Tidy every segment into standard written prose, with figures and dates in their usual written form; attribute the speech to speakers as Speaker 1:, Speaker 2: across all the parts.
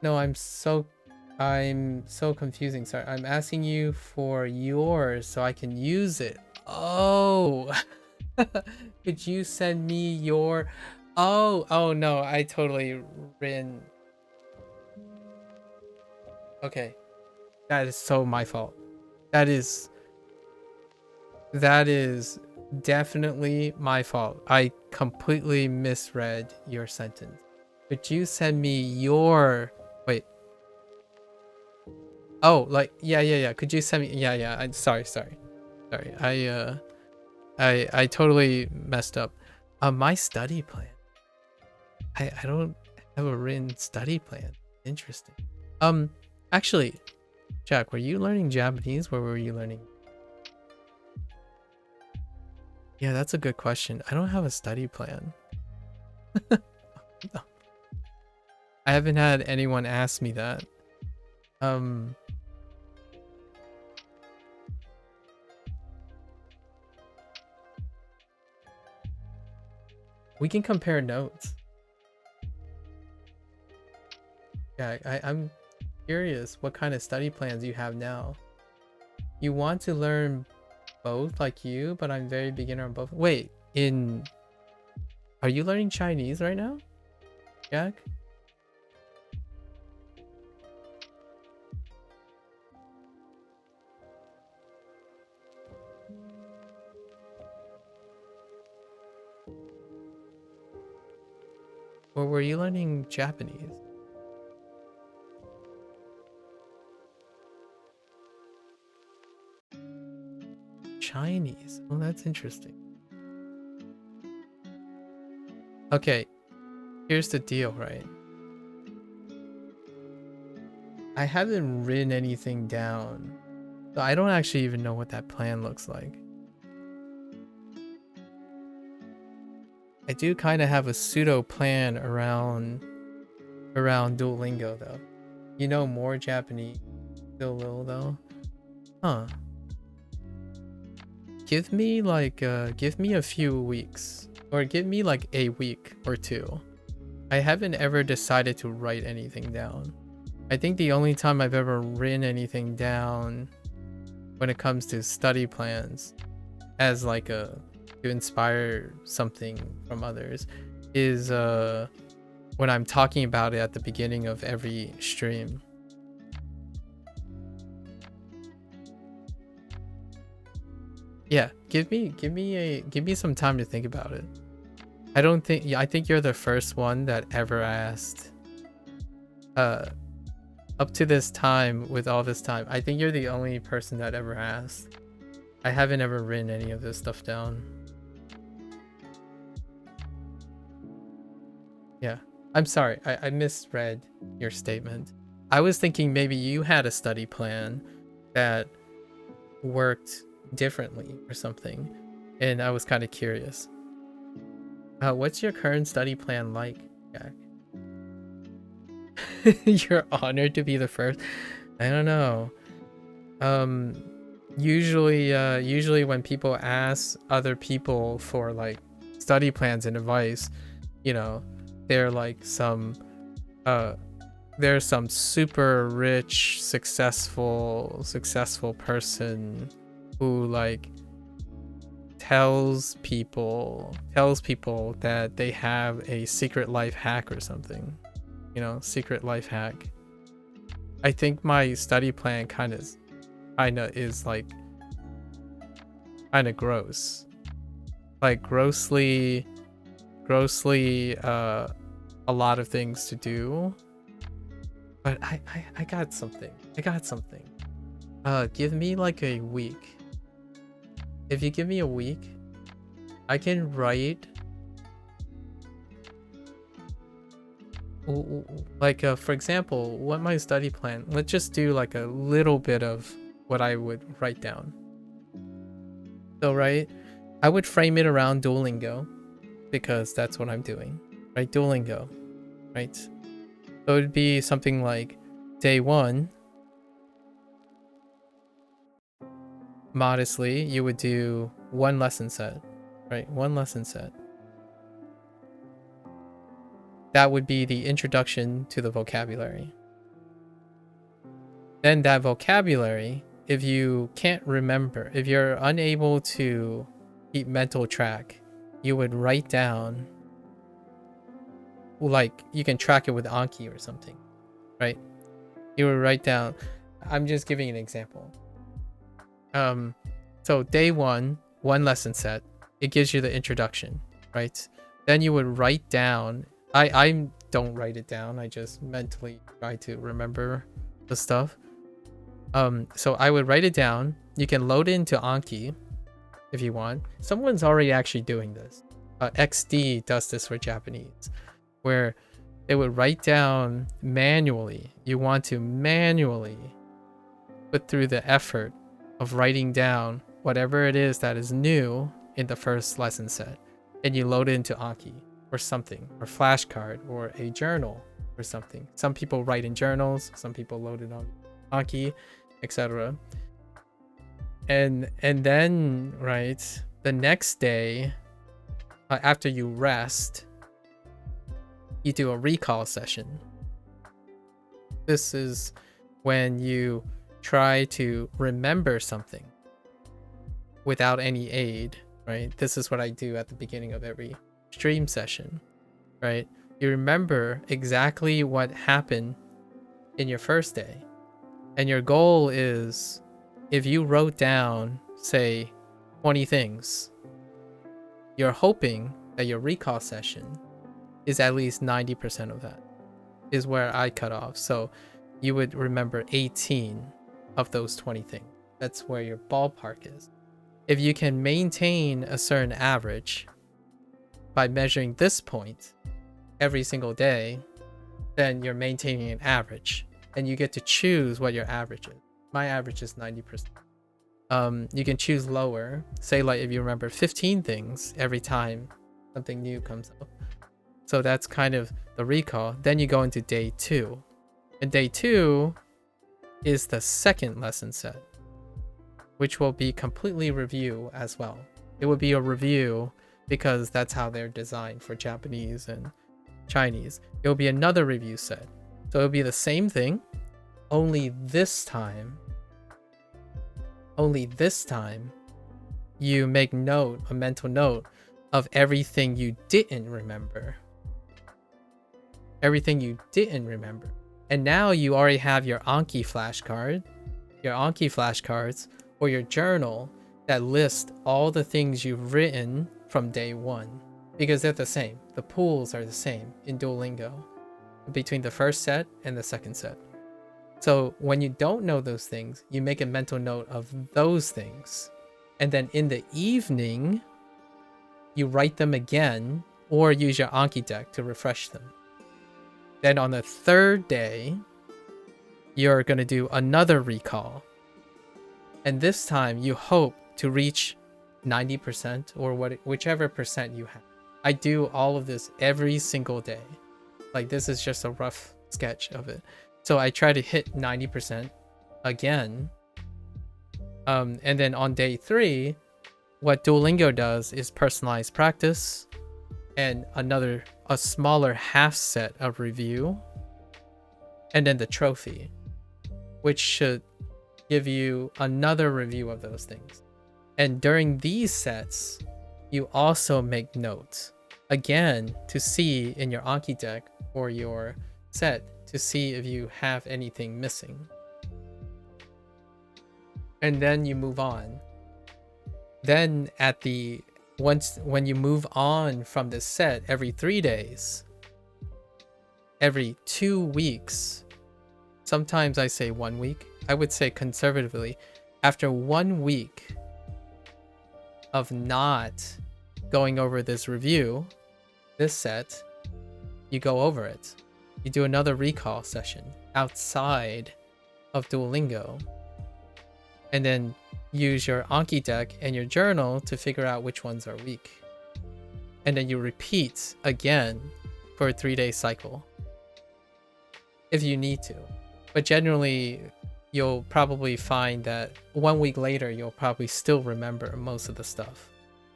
Speaker 1: No, I'm so confusing. Sorry, I'm asking you for yours so I can use it. Oh, could you send me your? Oh no, I totally ran. Okay, that is so my fault. That is that is definitely my fault. I completely misread your sentence. Could you send me your? Wait. Oh, like yeah. Could you send me? Yeah. I'm sorry. I totally messed up. My study plan. I don't have a written study plan. Interesting. Um, actually, Jack, were you learning Japanese? Where were you learning? Yeah, that's a good question. I don't have a study plan. No, I haven't had anyone ask me that. Um, we can compare notes. Yeah, I'm curious what kind of study plans you have now. You want to learn both like you, but I'm very beginner on both. Wait, are you learning Chinese right now, Jack? Or were you learning Japanese? Chinese. Oh, that's interesting. Okay, here's the deal, right? I haven't written anything down, so I don't actually even know what that plan looks like. I do kind of have a pseudo plan around Duolingo though. You know more Japanese, still little though. Huh. Give me a few weeks, or give me like a week or two. I haven't ever decided to write anything down. I think the only time I've ever written anything down when it comes to study plans as like a to inspire something from others is when I'm talking about it at the beginning of every stream. Yeah, give me some time to think about it. I don't think yeah, I think you're the first one that ever asked uh up to this time with all this time. I think you're the only person that ever asked. I haven't ever written any of this stuff down. Yeah. I'm sorry. I misread your statement. I was thinking maybe you had a study plan that worked differently or something. And I was kind of curious. What's your current study plan like, Jack? You're honored to be the first. I don't know. Um, usually when people ask other people for like study plans and advice, you know, they're like uh there's some super rich, successful person who like tells people that they have a secret life hack or something. You know, secret life hack. I think my study plan kinda is like kinda gross. Like grossly a lot of things to do. But I got something. I got something. Give me like a week. If you give me a week, I can write like for example, what my study plan. Let's just do like a little bit of what I would write down. So right, I would frame it around Duolingo because that's what I'm doing. Right, Duolingo. Right. So it'd be something like day 1, modestly, you would do one lesson set, right? One lesson set. That would be the introduction to the vocabulary. Then that vocabulary, if you can't remember, if you're unable to keep mental track, you would write down, like you can track it with Anki or something, right? You would write down, I'm just giving an example. So day one lesson set, it gives you the introduction, right? Then you would write down, I don't write it down, I just mentally try to remember the stuff. So I would write it down. You can load it into Anki if you want. Someone's already actually doing this. XD does this for Japanese, where they would write down manually. You want to manually put through the effort of writing down whatever it is that is new in the first lesson set, and you load it into Anki or something, or flashcard, or a journal or something. Some people write in journals, some people load it on Anki, etc. And then, right, the next day, after you rest, you do a recall session. This is when you try to remember something without any aid, right? This is what I do at the beginning of every stream session, right? You remember exactly what happened in your first day. And your goal is, if you wrote down, say, 20 things, you're hoping that your recall session is at least 90% of that, is where I cut off. So you would remember 18 of those 20 things. That's where your ballpark is. If you can maintain a certain average by measuring this point every single day, then you're maintaining an average, and you get to choose what your average is. My average is 90%. You can choose lower. Say, like, if you remember 15 things every time something new comes up. So that's kind of the recall. Then you go into day 2. And day 2 is the second lesson set, which will be completely review as well. It will be a review because that's how they're designed for Japanese and Chinese. It will be another review set. So it'll be the same thing, only this time you make note, a mental note of everything you didn't remember. Everything you didn't remember. And now you already have your Anki flashcards, or your journal that list all the things you've written from day 1. Because they're the same. The pools are the same in Duolingo between the first set and the second set. So when you don't know those things, you make a mental note of those things. And then in the evening, you write them again or use your Anki deck to refresh them. Then on the third day, you're going to do another recall. And this time you hope to reach 90% or whichever percent you have. I do all of this every single day. Like, this is just a rough sketch of it. So I try to hit 90% again. And then on day 3, what Duolingo does is personalized practice and a smaller half set of review. And then the trophy, which should give you another review of those things. And during these sets, you also make notes, again, to see in your Anki deck or your set, to see if you have anything missing. And then you move on. Then when you move on from this set every 3 days, every 2 weeks, sometimes I say 1 week, I would say conservatively, after 1 week of not going over this review, this set, you go over it. You do another recall session outside of Duolingo, and then use your Anki deck and your journal to figure out which ones are weak. And then you repeat again for a 3-day cycle if you need to. But generally, you'll probably find that 1 week later, you'll probably still remember most of the stuff.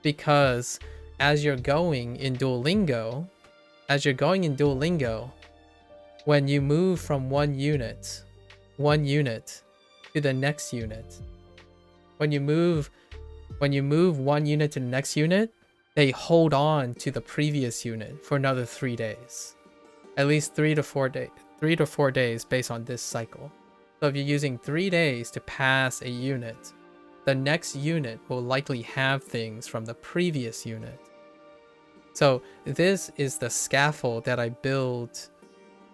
Speaker 1: Because as you're going in Duolingo, when you move from one unit, one unit to the next unit. When you move one unit to the next unit, they hold on to the previous unit for another 3 days. At least 3 to 4 days based on this cycle. So if you're using 3 days to pass a unit, the next unit will likely have things from the previous unit. So this is the scaffold that I built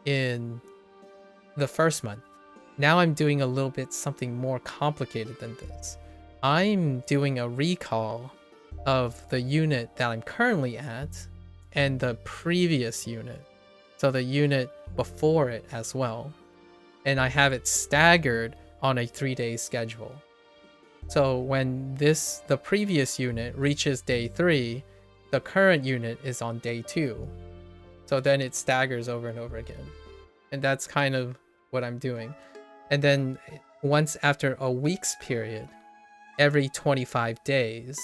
Speaker 1: in the first month. Now I'm doing a little bit something more complicated than this. I'm doing a recall of the unit that I'm currently at and the previous unit. So the unit before it as well. And I have it staggered on a 3-day schedule. So when the previous unit reaches day 3, the current unit is on day 2. So then it staggers over and over again. And that's kind of what I'm doing. And then once after a week's period, every 25 days,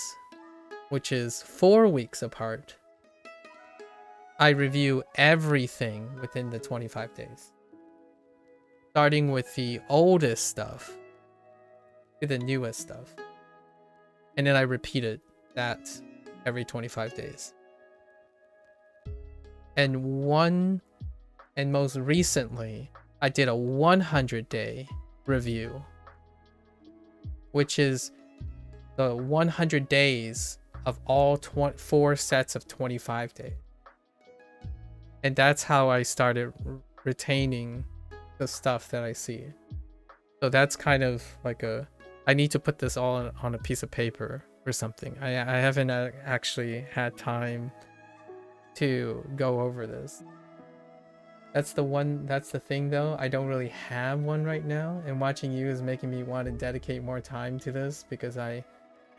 Speaker 1: which is 4 weeks apart, I review everything within the 25 days. Starting with the oldest stuff to the newest stuff. And then I repeated that every 25 days. And most recently, I did a 100-day review, which is the 100 days of all 4 sets of 25 days. And that's how I started retaining the stuff that I see. So that's kind of like I need to put this all on a piece of paper or something. I haven't actually had time to go over this. That's the thing though. I don't really have one right now, and watching you is making me want to dedicate more time to this because I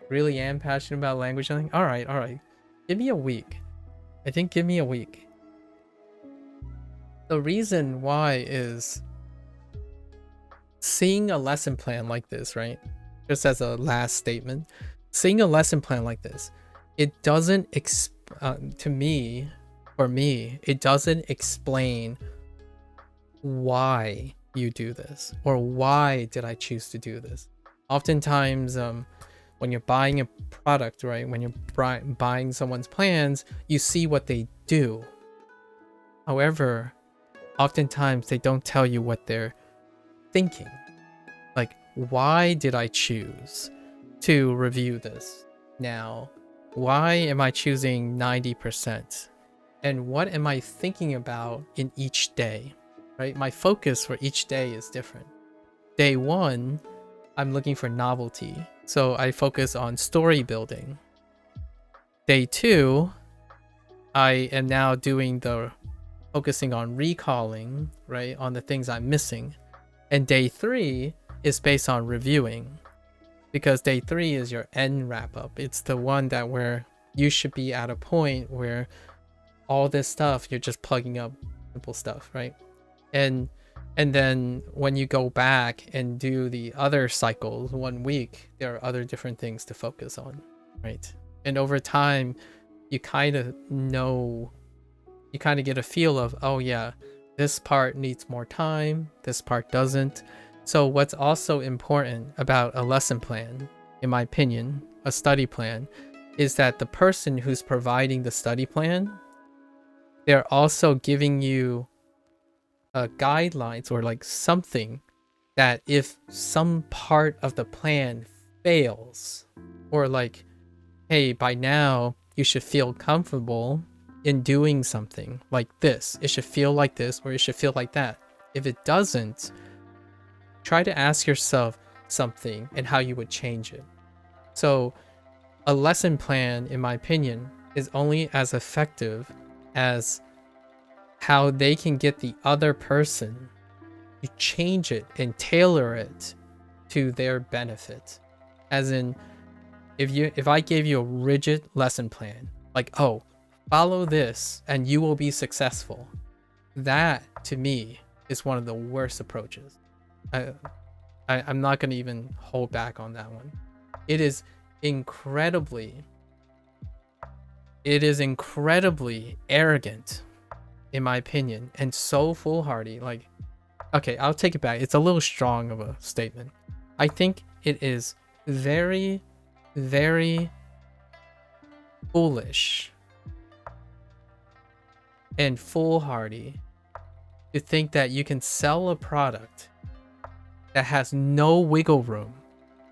Speaker 1: really am passionate about language learning. All right. Give me a week. I think give me a week. The reason why is seeing a lesson plan like this, right? Just as a last statement, seeing a lesson plan like this, it doesn't to me, for me, it doesn't explain why you do this or why did I choose to do this. Oftentimes, when you're buying a product, right? When you're buying someone's plans, you see what they do. However, oftentimes they don't tell you what they're thinking. Like, why did I choose to review this now? Why am I choosing 90%? And what am I thinking about in each day, right? My focus for each day is different. Day 1, I'm looking for novelty. So I focus on story building. Day 2, I am now focusing on recalling, right? On the things I'm missing. And day 3 is based on reviewing, because day 3 is your end wrap up. It's the one where you should be at a point where all this stuff, you're just plugging up simple stuff, right? And then when you go back and do the other cycles 1 week, there are other different things to focus on, right? And over time, you kind of get a feel of, oh yeah, this part needs more time, this part doesn't. So what's also important about a lesson plan, in my opinion, a study plan, is that the person who's providing the study plan, they're also giving you guidelines or like something that if some part of the plan fails, or like, hey, by now you should feel comfortable in doing something like this. It should feel like this, or it should feel like that. If it doesn't, try to ask yourself something and how you would change it. So a lesson plan, in my opinion, is only as effective as how they can get the other person to change it and tailor it to their benefit. As in, if I gave you a rigid lesson plan, like, oh, follow this and you will be successful, that to me is one of the worst approaches. I'm not going to even hold back on that one. It is incredibly arrogant, in my opinion, and so foolhardy. Like, Okay, I'll take it back. It's a little strong of a statement. I think it is very, very foolish and foolhardy to think that you can sell a product that has no wiggle room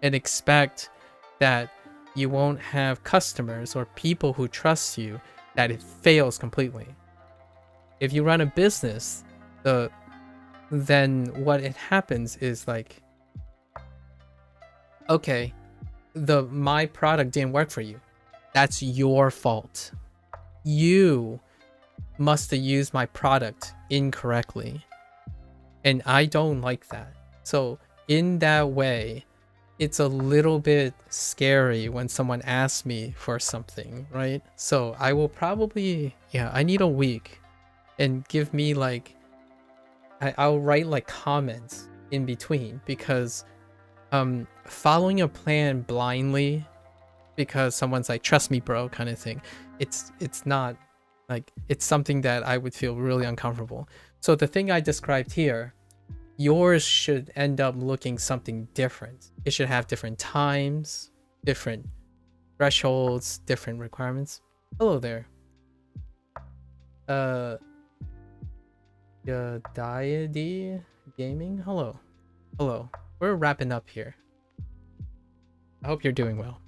Speaker 1: and expect that you won't have customers or people who trust you, that it fails completely. If you run a business, then what it happens is like, okay, my product didn't work for you. That's your fault. You must have used my product incorrectly. And I don't like that. So in that way, it's a little bit scary when someone asks me for something, right? So I will probably, I need a week, and give me like, I'll write like comments in between, because following a plan blindly because someone's like, trust me bro, kind of thing, it's not like, it's something that I would feel really uncomfortable. So the thing I described here, yours should end up looking something different. It should have different times, different thresholds, different requirements. Hello there. Diady Gaming. Hello. We're wrapping up here. I hope you're doing well.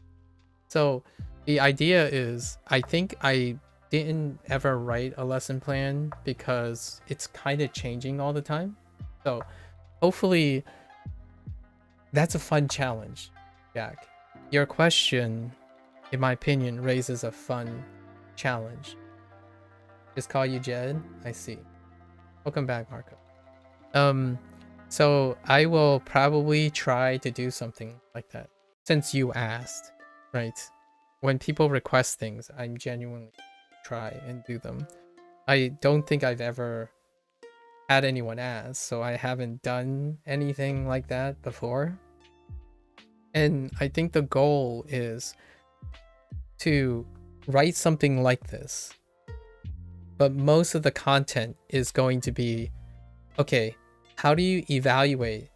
Speaker 1: So the idea is, I think I didn't ever write a lesson plan because it's kind of changing all the time. So hopefully that's a fun challenge, Jack. Your question, in my opinion, raises a fun challenge. Just call you Jed? I see. Welcome back, Marco. So I will probably try to do something like that, since you asked, right? When people request things, I'm genuinely try and do them. I don't think I've ever had anyone ask, so I haven't done anything like that before. And I think the goal is to write something like this, but most of the content is going to be, okay, how do you evaluate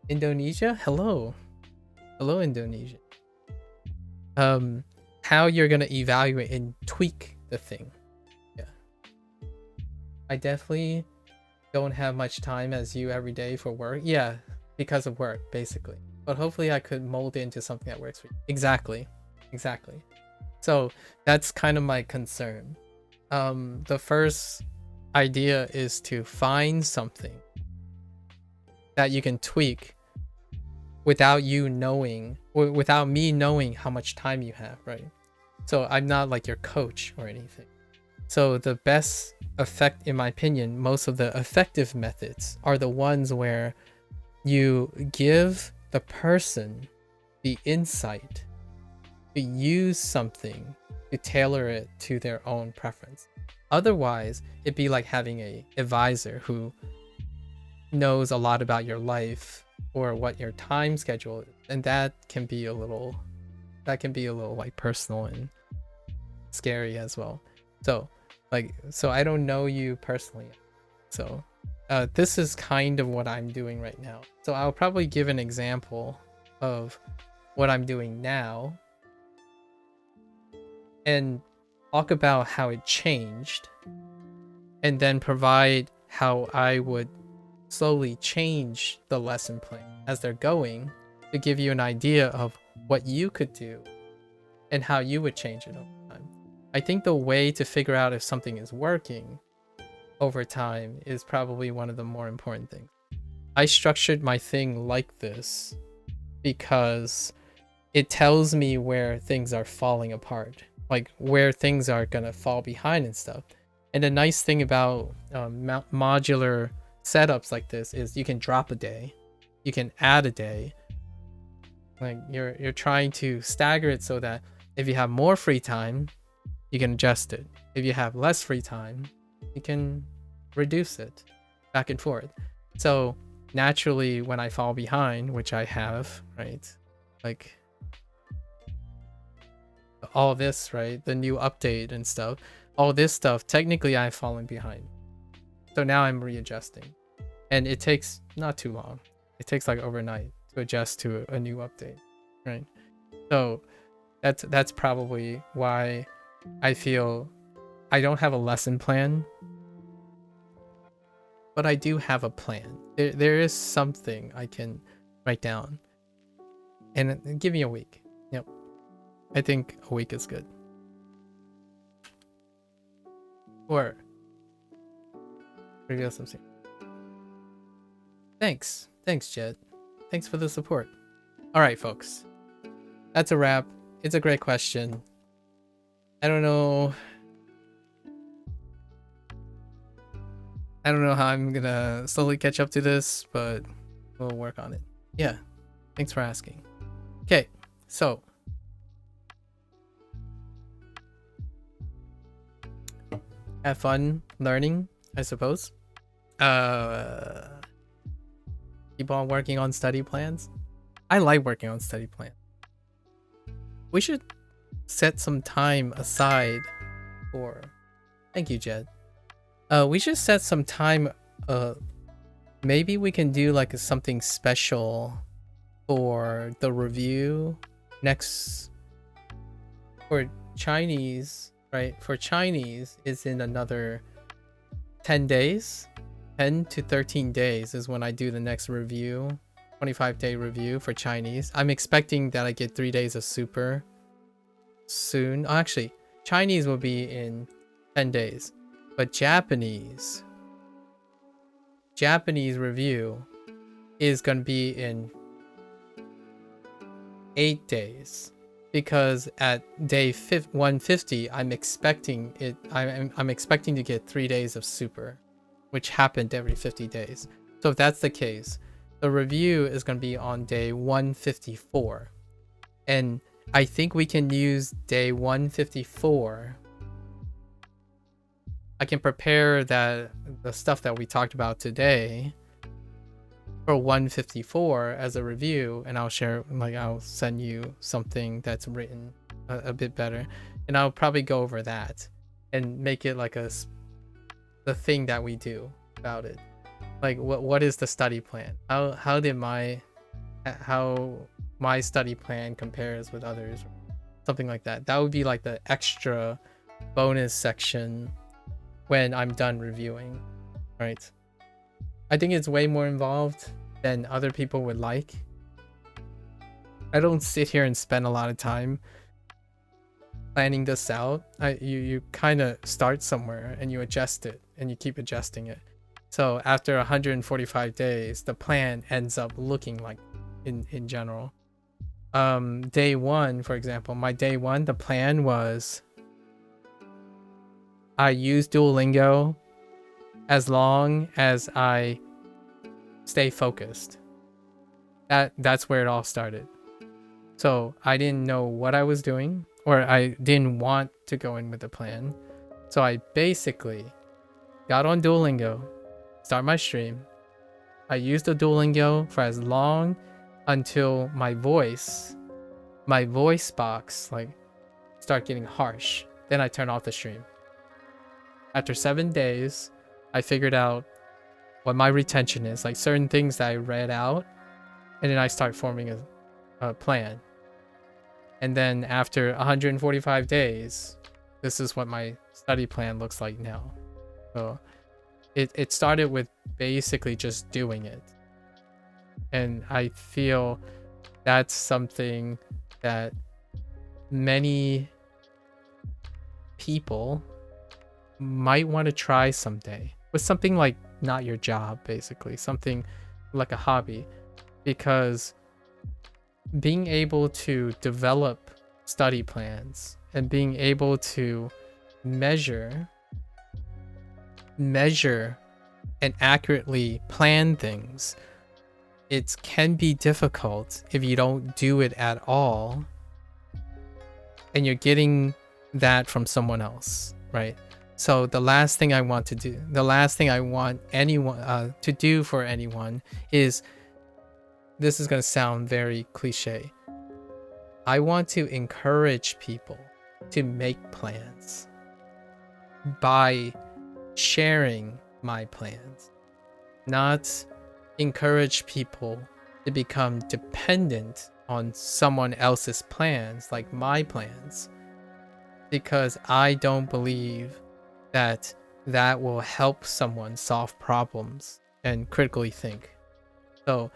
Speaker 1: Indonesia? Hello Indonesia. How you're gonna evaluate and tweak the thing. Yeah, I definitely don't have much time as you every day for work. Yeah, because of work, basically. But hopefully I could mold it into something that works for you. Exactly. So that's kind of my concern. The first idea is to find something that you can tweak without you knowing, or without me knowing how much time you have, right? So I'm not like your coach or anything. So the best effect, in my opinion, most of the effective methods are the ones where you give the person the insight to use something to tailor it to their own preference. Otherwise, it'd be like having a advisor who knows a lot about your life or what your time schedule is, and that can be a little like personal and scary as well. So I don't know you personally, so this is kind of what I'm doing right now. So I'll probably give an example of what I'm doing now and talk about how it changed, and then provide how I would slowly change the lesson plan as they're going, to give you an idea of what you could do and how you would change it over time. I think the way to figure out if something is working over time is probably one of the more important things. I structured my thing like this because it tells me where things are falling apart, like where things are gonna fall behind and stuff. And the nice thing about modular setups like this is you can drop a day, you can add a day. Like you're trying to stagger it so that if you have more free time, you can adjust it. If you have less free time, you can reduce it back and forth. So naturally, when I fall behind, which I have, right? Like all this, right? The new update and stuff, all this stuff, technically I've fallen behind. So now I'm readjusting, and it takes not too long. It takes like overnight to adjust to a new update, right? So that's probably why I feel I don't have a lesson plan, but I do have a plan. There is something I can write down, and give me a week. Yep, I think a week is good. Or reveal something. Thanks, Jed. Thanks for the support. All right, folks, that's a wrap. It's a great question. I don't know how I'm gonna slowly catch up to this, but we'll work on it. Yeah, thanks for asking. Okay, so have fun learning, I suppose. Keep on working on study plans. I like working on study plans. We should set some time aside for... Thank you, Jed. We should set some time. Maybe we can do like something special for the review next for Chinese, right? For Chinese is in another 10 days. 10 to 13 days is when I do the next review, 25-day review for Chinese. I'm expecting that I get 3 days of super soon. Oh, actually, Chinese will be in 10 days, but Japanese review is going to be in 8 days, because at day 150 I'm expecting to get 3 days of super, which happened every 50 days. So if that's the case, the review is going to be on day 154, and I think we can use day 154. I can prepare the stuff that we talked about today for 154 as a review, and I'll send you something that's written a bit better, and I'll probably go over that and make it like the thing that we do about it. Like what is the study plan? How my study plan compares with others, something like that. That would be like the extra bonus section when I'm done reviewing, right? I think it's way more involved than other people would like. I don't sit here and spend a lot of time planning this out. You kind of start somewhere and you adjust it and you keep adjusting it. So after 145 days, the plan ends up looking like in general. Day one, for example, my day one, the plan was I use Duolingo as long as I stay focused. That's where it all started. So I didn't know what I was doing, or I didn't want to go in with a plan. So I basically got on Duolingo, start my stream. I used the Duolingo for as long until my voice box like start getting harsh. Then I turn off the stream. After 7 days, I figured out what my retention is, like certain things that I read out, and then I start forming a plan. And then after 145 days, this is what my study plan looks like now. So it started with basically just doing it. And I feel that's something that many people might want to try someday, with something like not your job, basically something like a hobby, because being able to develop study plans and being able to measure and accurately plan things, it can be difficult if you don't do it at all and you're getting that from someone else, right? So the last thing I want anyone to do for anyone is, this is going to sound very cliche, I want to encourage people to make plans by sharing my plans, not encourage people to become dependent on someone else's plans, like my plans, because I don't believe that that will help someone solve problems and critically think. So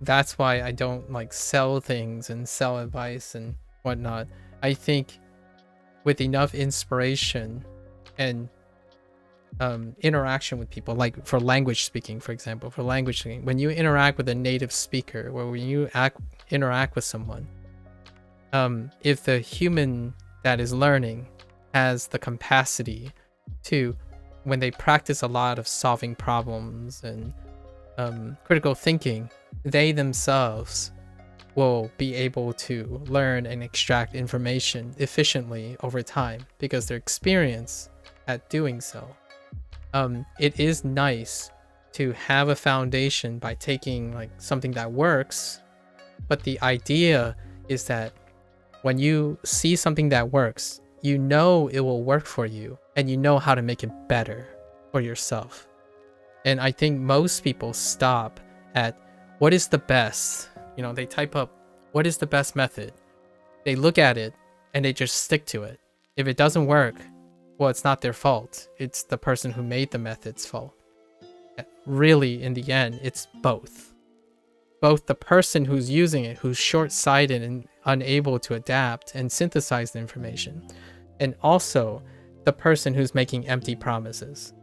Speaker 1: that's why I don't like sell things and sell advice and whatnot. I think with enough inspiration and interaction with people, like for language speaking, for example, when you interact with a native speaker, or when you interact with someone, if the human that is learning has the capacity to, when they practice a lot of solving problems and critical thinking, they themselves will be able to learn and extract information efficiently over time because their experience at doing so. It is nice to have a foundation by taking like something that works, but the idea is that when you see something that works, you know it will work for you and you know how to make it better for yourself. And I think most people stop at what is the best. They type up what is the best method. They look at it and they just stick to it. If it doesn't work, well, it's not their fault. It's the person who made the method's fault. Really, in the end, it's both. Both the person who's using it, who's short-sighted and unable to adapt and synthesize the information, and also the person who's making empty promises.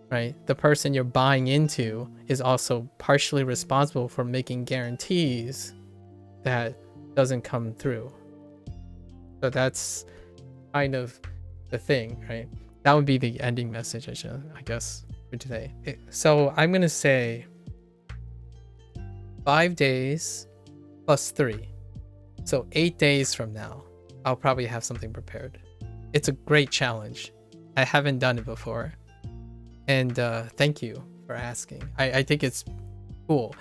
Speaker 1: Right? The person you're buying into is also partially responsible for making guarantees that doesn't come through. So that's kind of the thing, right? That would be the ending message, I guess, for today. So I'm going to say 5 days plus 3. So 8 days from now, I'll probably have something prepared. It's a great challenge. I haven't done it before. And thank you for asking. I think it's cool.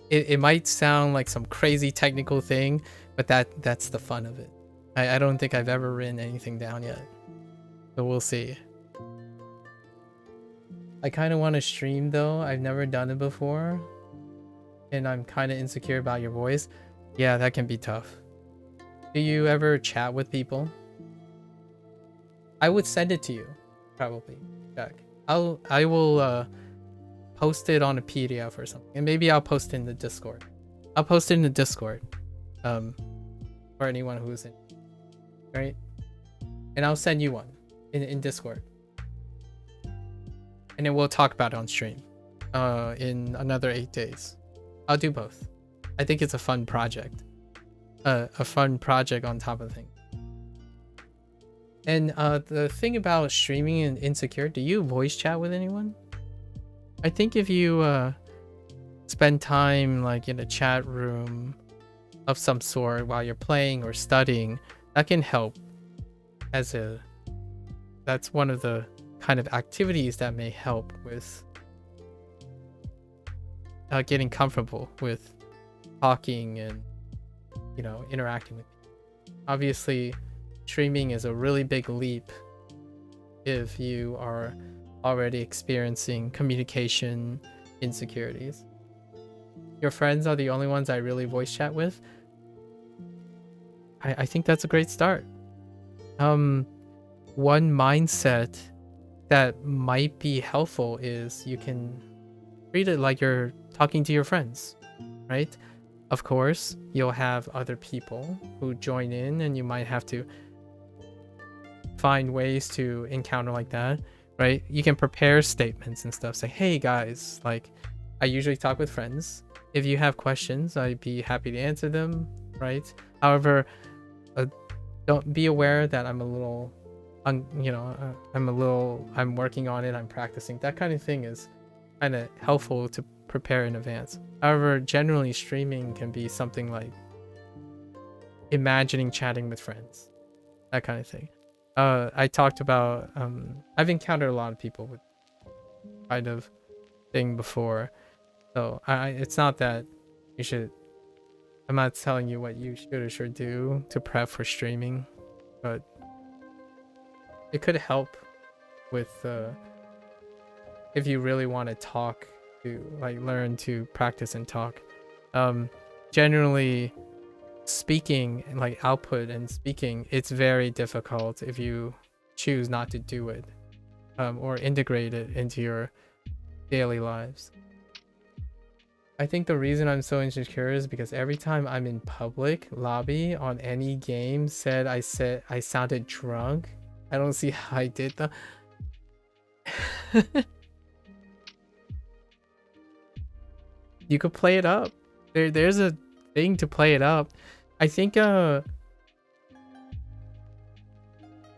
Speaker 1: It might sound like some crazy technical thing, but that's the fun of it. I don't think I've ever written anything down yet. So we'll see. I kind of want to stream though. I've never done it before. And I'm kind of insecure about your voice. Yeah, that can be tough. Do you ever chat with people? I would send it to you, probably. Check. I will post it on a PDF or something, and maybe I'll post it in the Discord. I'll post it in the Discord, for anyone who's in, right? And I'll send you one in Discord, and then we'll talk about it on stream, in another 8 days. I'll do both. I think it's a fun project, a fun project on top of things. And the thing about streaming and Insecure, do you voice chat with anyone? I think if you spend time like in a chat room of some sort while you're playing or studying, that can help that's one of the kind of activities that may help with getting comfortable with talking and interacting with people. Obviously, streaming is a really big leap if you are already experiencing communication insecurities. Your friends are the only ones I really voice chat with. I think that's a great start. One mindset that might be helpful is you can treat it like you're talking to your friends, right? Of course, you'll have other people who join in and you might have to find ways to encounter like that, right? You can prepare statements and stuff. Say, hey guys, like I usually talk with friends. If you have questions, I'd be happy to answer them, right? However, don't be aware that I'm a little, I'm working on it. I'm practicing. That kind of thing is kind of helpful to prepare in advance. However, generally streaming can be something like imagining chatting with friends, that kind of thing. I talked about, I've encountered a lot of people with kind of thing before. So it's not that you should, I'm not telling you what you should or should do to prep for streaming, but it could help with if you really want to talk, to like learn to practice and talk. Generally speaking, like output and speaking, it's very difficult if you choose not to do it, or integrate it into your daily lives. I think the reason I'm so insecure is because every time I'm in public lobby on any game said I sounded drunk. I don't see how I did that. You could play it up. There's a thing to play it up. I think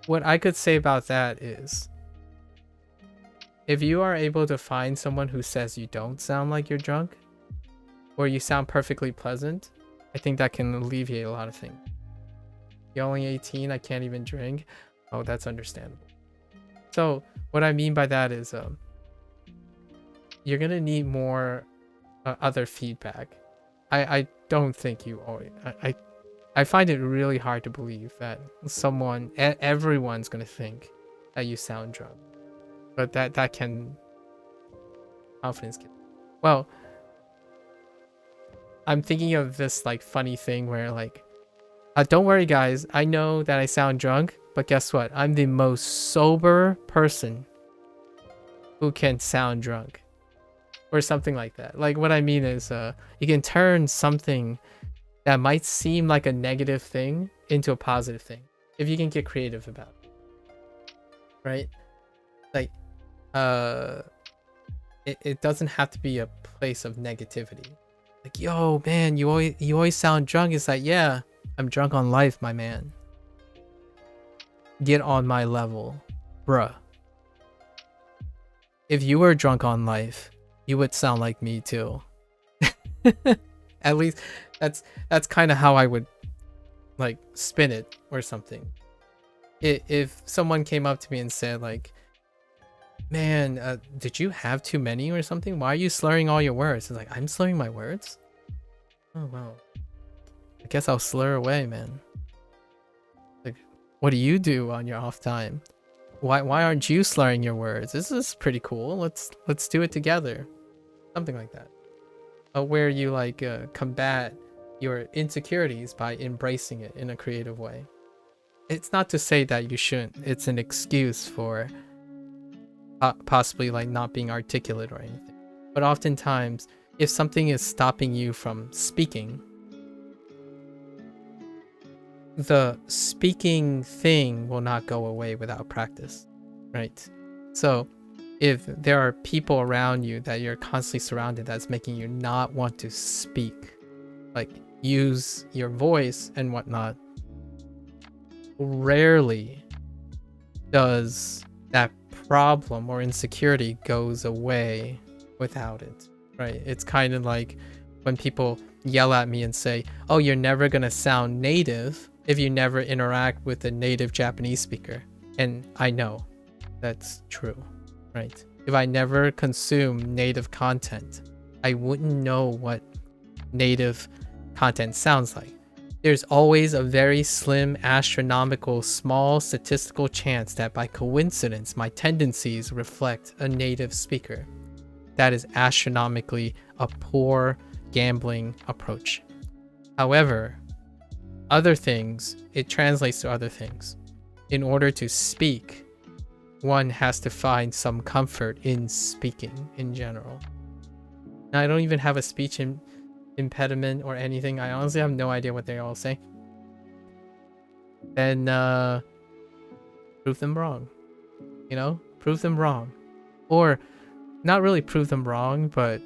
Speaker 1: what I could say about that is, if you are able to find someone who says you don't sound like you're drunk, or you sound perfectly pleasant, I think that can alleviate a lot of things. You're only 18, I can't even drink. Oh, that's understandable. So what I mean by that is you're gonna need more other feedback. I don't think you always, I find it really hard to believe that everyone's gonna think that you sound drunk, but that can confidence get. Well, I'm thinking of this like funny thing where like, don't worry guys, I know that I sound drunk, but guess what? I'm the most sober person who can sound drunk, or something like that. Like what I mean is, you can turn something that might seem like a negative thing into a positive thing if you can get creative about it, right? Like it doesn't have to be a place of negativity. Like, yo man, you always sound drunk. It's like, yeah, I'm drunk on life, my man. Get on my level, bruh. If you were drunk on life, you would sound like me too. At least that's kind of how I would like spin it or something. If someone came up to me and said like, man, did you have too many or something? Why are you slurring all your words? It's like, I'm slurring my words? Oh wow, I guess I'll slur away, man. Like, what do you do on your off time? Why aren't you slurring your words? This is pretty cool. Let's do it together. Something like that. Where you like combat your insecurities by embracing it in a creative way. It's not to say that you shouldn't. It's an excuse for possibly like not being articulate or anything. But oftentimes, if something is stopping you from speaking, the speaking thing will not go away without practice, right? So if there are people around you that you're constantly surrounded that's making you not want to speak, like use your voice and whatnot, rarely does that problem or insecurity goes away without it, right? It's kind of like when people yell at me and say, oh, you're never gonna sound native if you never interact with a native Japanese speaker. And I know that's true, right? If I never consume native content, I wouldn't know what native content sounds like. There's always a very slim, astronomical, small statistical chance that by coincidence, my tendencies reflect a native speaker. That is astronomically a poor gambling approach. However, other things, it translates to other things. In order to speak, one has to find some comfort in speaking in general. Now, I don't even have a speech impediment or anything. I honestly have no idea what they all say. Then prove them wrong. You know? Prove them wrong. Or not really prove them wrong, but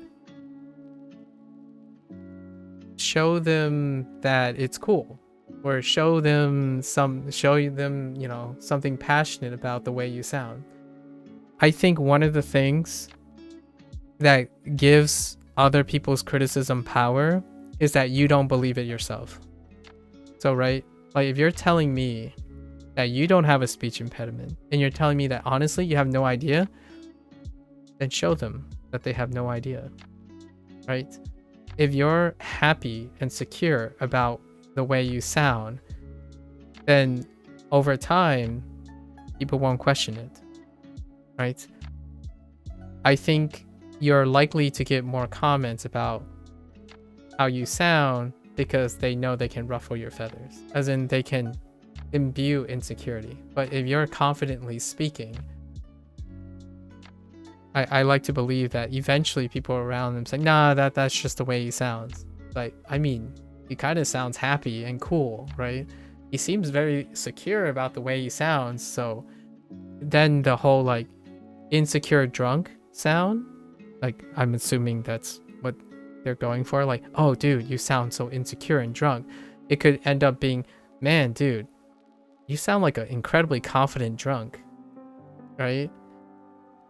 Speaker 1: show them that it's cool. Or show them you know, something passionate about the way you sound. I think one of the things that gives other people's criticism power is that you don't believe it yourself. So, right? Like if you're telling me that you don't have a speech impediment and you're telling me that honestly you have no idea, then show them that they have no idea, right? If you're happy and secure about the way you sound, then over time people won't question it, right? I think you're likely to get more comments about how you sound because they know they can ruffle your feathers, as in they can imbue insecurity. But if you're confidently speaking, I like to believe that eventually people around them say, nah, that's just the way he sounds. Like, I mean, he kind of sounds happy and cool, right? He seems very secure about the way he sounds. So then the whole like insecure drunk sound, like I'm assuming that's what they're going for. Like, oh dude, you sound so insecure and drunk. It could end up being, man, dude, you sound like an incredibly confident drunk, right?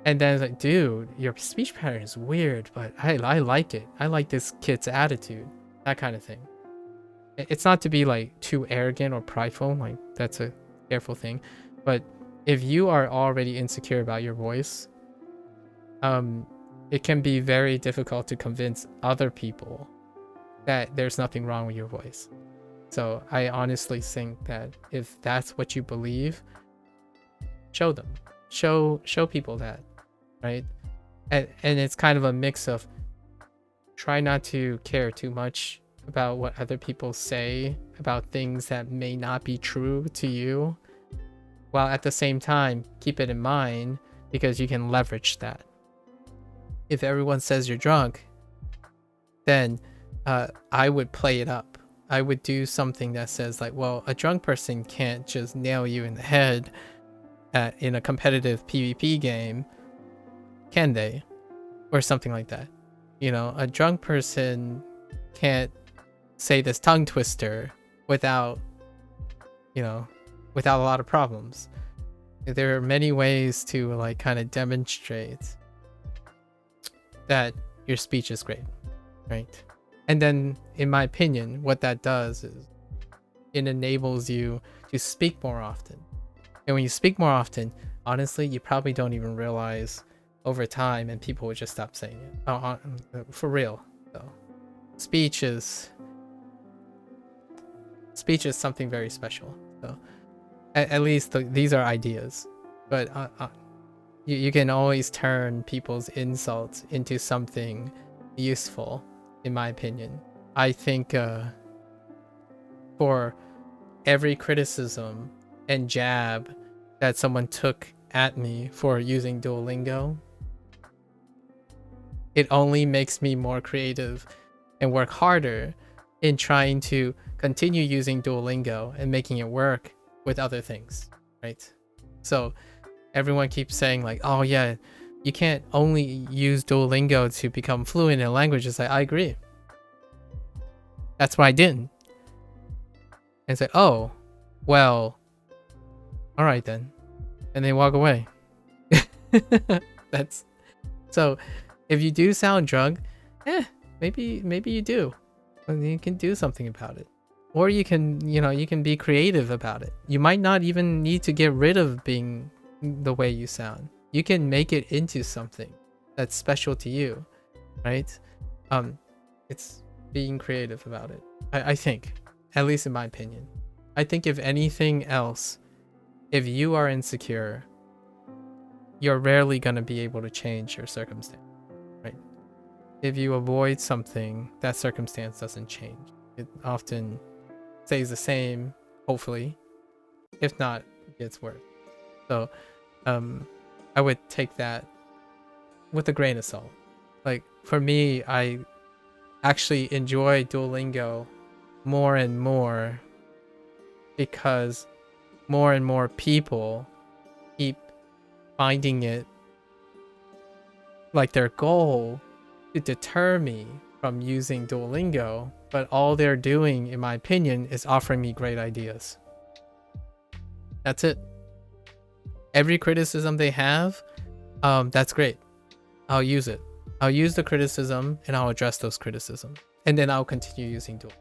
Speaker 1: And then it's like, dude, your speech pattern is weird, but I like it. I like this kid's attitude, that kind of thing. It's not to be like too arrogant or prideful, like that's a careful thing. But if you are already insecure about your voice, it can be very difficult to convince other people that there's nothing wrong with your voice. So I honestly think that if that's what you believe, show them. Show people that, right? And it's kind of a mix of try not to care too much about what other people say about things that may not be true to you, while at the same time keep it in mind because you can leverage that. If everyone says you're drunk, then I would play it up. I would do something that says like, well, a drunk person can't just nail you in the head in a competitive PvP game, can they? Or something like that. You know, a drunk person can't say this tongue twister without, you know, without a lot of problems. There are many ways to like kind of demonstrate that your speech is great, right? And then, in my opinion, what that does is it enables you to speak more often. And when you speak more often, honestly, you probably don't even realize over time, and people would just stop saying it. For real, though. Speech is something very special. So, at least these are ideas, but you can always turn people's insults into something useful, in my opinion. I think for every criticism and jab that someone took at me for using Duolingo, it only makes me more creative and work harder in trying to continue using Duolingo and making it work with other things, right? So everyone keeps saying like, oh yeah, you can't only use Duolingo to become fluent in languages. Like, I agree. That's why I didn't. And say, oh, well, all right then. And they walk away. That's so if you do sound drunk, maybe you do. And you can do something about it. Or you can, you can be creative about it. You might not even need to get rid of being the way you sound. You can make it into something that's special to you, right? It's being creative about it. I think, at least in my opinion. I think if anything else, if you are insecure, you're rarely going to be able to change your circumstance, right? If you avoid something, that circumstance doesn't change. It often stays the same, hopefully. If not, it gets worse. So, I would take that with a grain of salt. Like, for me, I actually enjoy Duolingo more and more because more and more people keep finding it like their goal to deter me from using Duolingo, but all they're doing, in my opinion, is offering me great ideas. That's it. Every criticism they have, that's great. I'll use it. I'll use the criticism and I'll address those criticisms. And then I'll continue using Duolingo.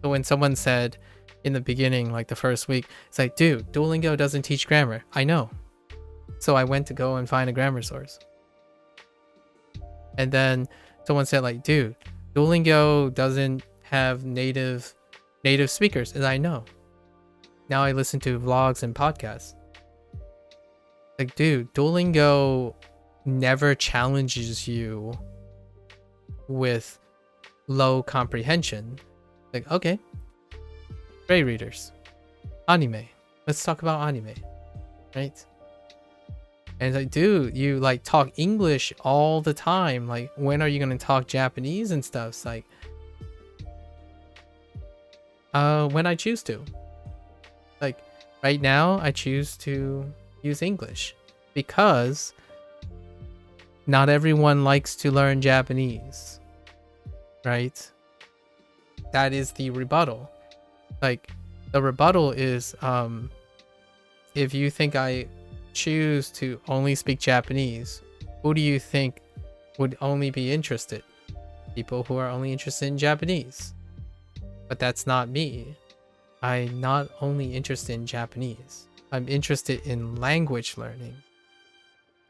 Speaker 1: So when someone said in the beginning, like the first week, it's like, dude, Duolingo doesn't teach grammar. I know. So I went to go and find a grammar source. And then someone said like, dude, Duolingo doesn't have native speakers. And I know. Now I listen to vlogs and podcasts. Like, dude, Duolingo never challenges you with low comprehension. Like, okay, great readers, anime. Let's talk about anime, right? And it's like, dude, you like talk English all the time. Like, when are you gonna talk Japanese and stuff? It's like, when I choose to. Like, right now, I choose to use English because not everyone likes to learn Japanese, right? That is the rebuttal. Like, the rebuttal is, if you think I choose to only speak Japanese, who do you think would only be interested? People who are only interested in Japanese. But that's not me. I'm not only interested in Japanese. I'm interested in language learning.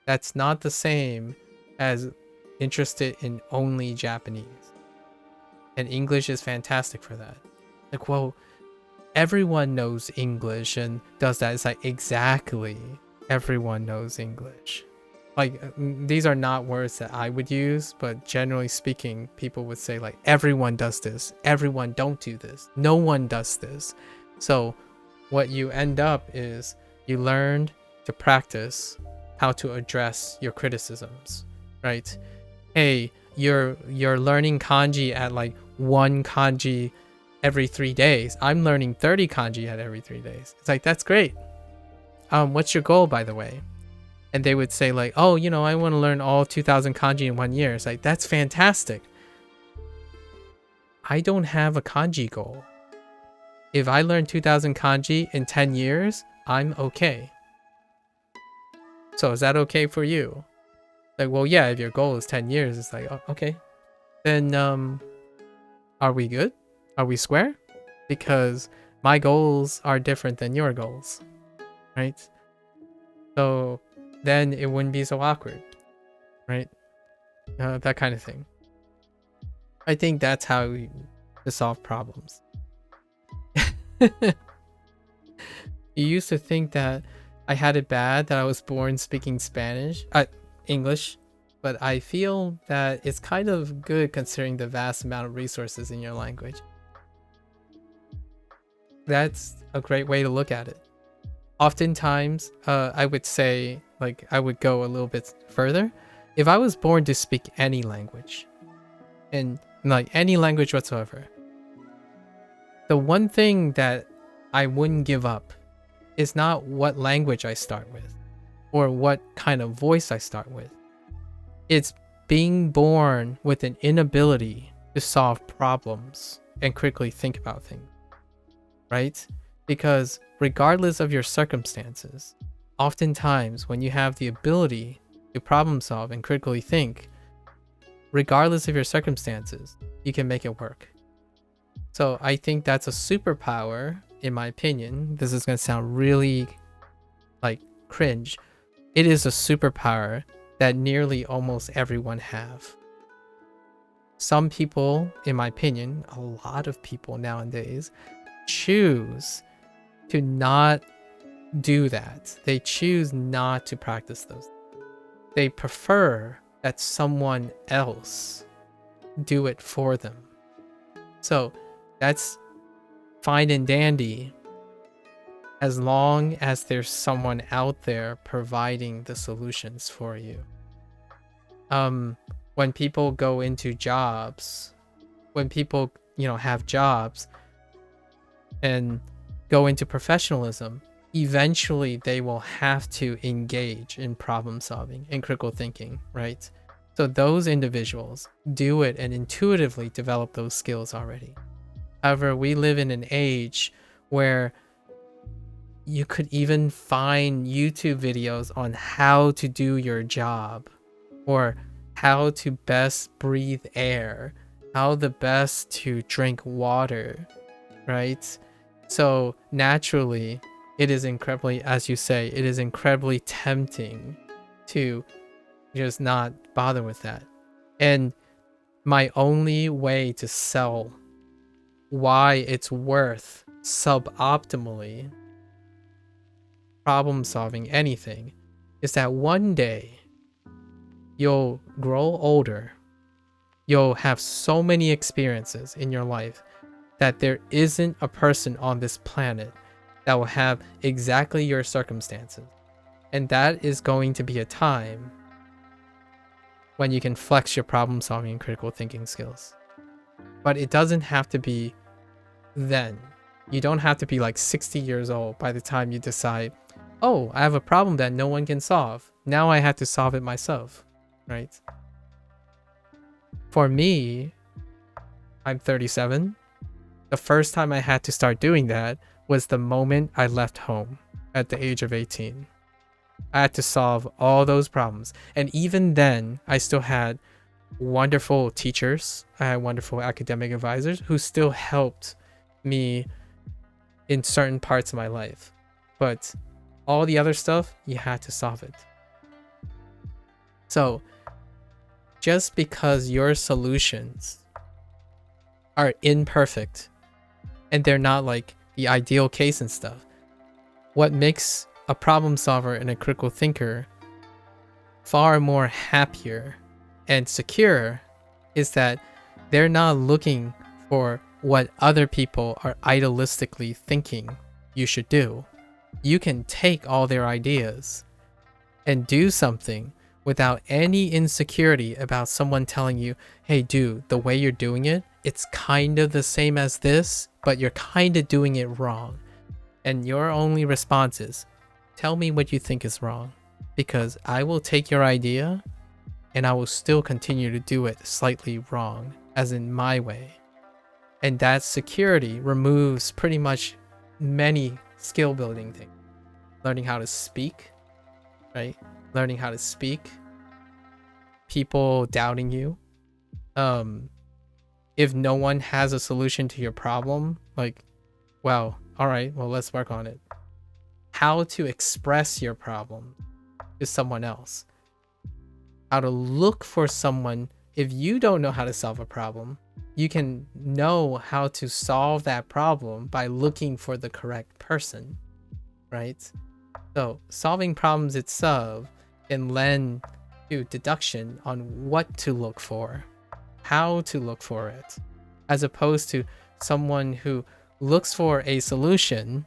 Speaker 1: That's not the same as interested in only Japanese. And English is fantastic for that. Like, well, everyone knows English and does that. It's like, exactly. Everyone knows English. Like, these are not words that I would use, but generally speaking, people would say like, everyone does this. Everyone don't do this. No one does this. So what you end up is you learned to practice how to address your criticisms, right? Hey, you're learning kanji at like 1 kanji every 3 days. I'm learning 30 kanji at every 3 days. It's like, that's great. What's your goal, by the way? And they would say like, oh, you know, I want to learn all 2,000 kanji in 1 year. It's like, that's fantastic. I don't have a kanji goal. If I learn 2,000 kanji in 10 years, I'm okay. So is that okay for you? Like, well, yeah, if your goal is 10 years, it's like, oh, okay. Then, are we good? Are we square? Because my goals are different than your goals, right? So then it wouldn't be so awkward, right? That kind of thing. I think that's how to solve problems. You used to think that I had it bad, that I was born speaking English, but I feel that it's kind of good considering the vast amount of resources in your language. That's a great way to look at it. Oftentimes, I would say, like, I would go a little bit further. If I was born to speak any language, and like any language whatsoever, the one thing that I wouldn't give up is not what language I start with or what kind of voice I start with. It's being born with an inability to solve problems and critically think about things, right? Because regardless of your circumstances, oftentimes when you have the ability to problem solve and critically think, regardless of your circumstances, you can make it work. So I think that's a superpower, in my opinion. This is going to sound really like cringe. It is a superpower that nearly almost everyone have. Some people, in my opinion, a lot of people nowadays choose to not do that. They choose not to practice those. They prefer that someone else do it for them. So that's fine and dandy as long as there's someone out there providing the solutions for you. When people go into jobs, when people, have jobs and go into professionalism, eventually they will have to engage in problem solving and critical thinking, right? So those individuals do it and intuitively develop those skills already. However, we live in an age where you could even find YouTube videos on how to do your job or how to best breathe air, how the best to drink water, right? So naturally, it is incredibly, as you say, it is incredibly tempting to just not bother with that. And my only way to sell why it's worth suboptimally problem solving anything is that one day you'll grow older, you'll have so many experiences in your life that there isn't a person on this planet that will have exactly your circumstances. And that is going to be a time when you can flex your problem solving and critical thinking skills. But it doesn't have to be then. You don't have to be like 60 years old by the time you decide, oh, I have a problem that no one can solve. Now I have to solve it myself, right? For me, I'm 37. The first time I had to start doing that was the moment I left home at the age of 18. I had to solve all those problems. And even then, I still had wonderful teachers. I had wonderful academic advisors who still helped me in certain parts of my life. But all the other stuff, you had to solve it. So just because your solutions are imperfect and they're not like the ideal case and stuff, what makes a problem solver and a critical thinker far more happier and secure is that they're not looking for what other people are idealistically thinking you should do. You can take all their ideas and do something without any insecurity about someone telling you, hey dude, the way you're doing it, it's kind of the same as this, but you're kind of doing it wrong. And your only response is, tell me what you think is wrong, because I will take your idea and I will still continue to do it slightly wrong, as in my way. And that security removes pretty much many skill building things. Learning how to speak, right? Learning how to speak. People doubting you. If no one has a solution to your problem, like, well, all right, well, let's work on it. How to express your problem to someone else. How to look for someone. If you don't know how to solve a problem, you can know how to solve that problem by looking for the correct person, right? So solving problems itself can lend to deduction on what to look for, how to look for it, as opposed to someone who looks for a solution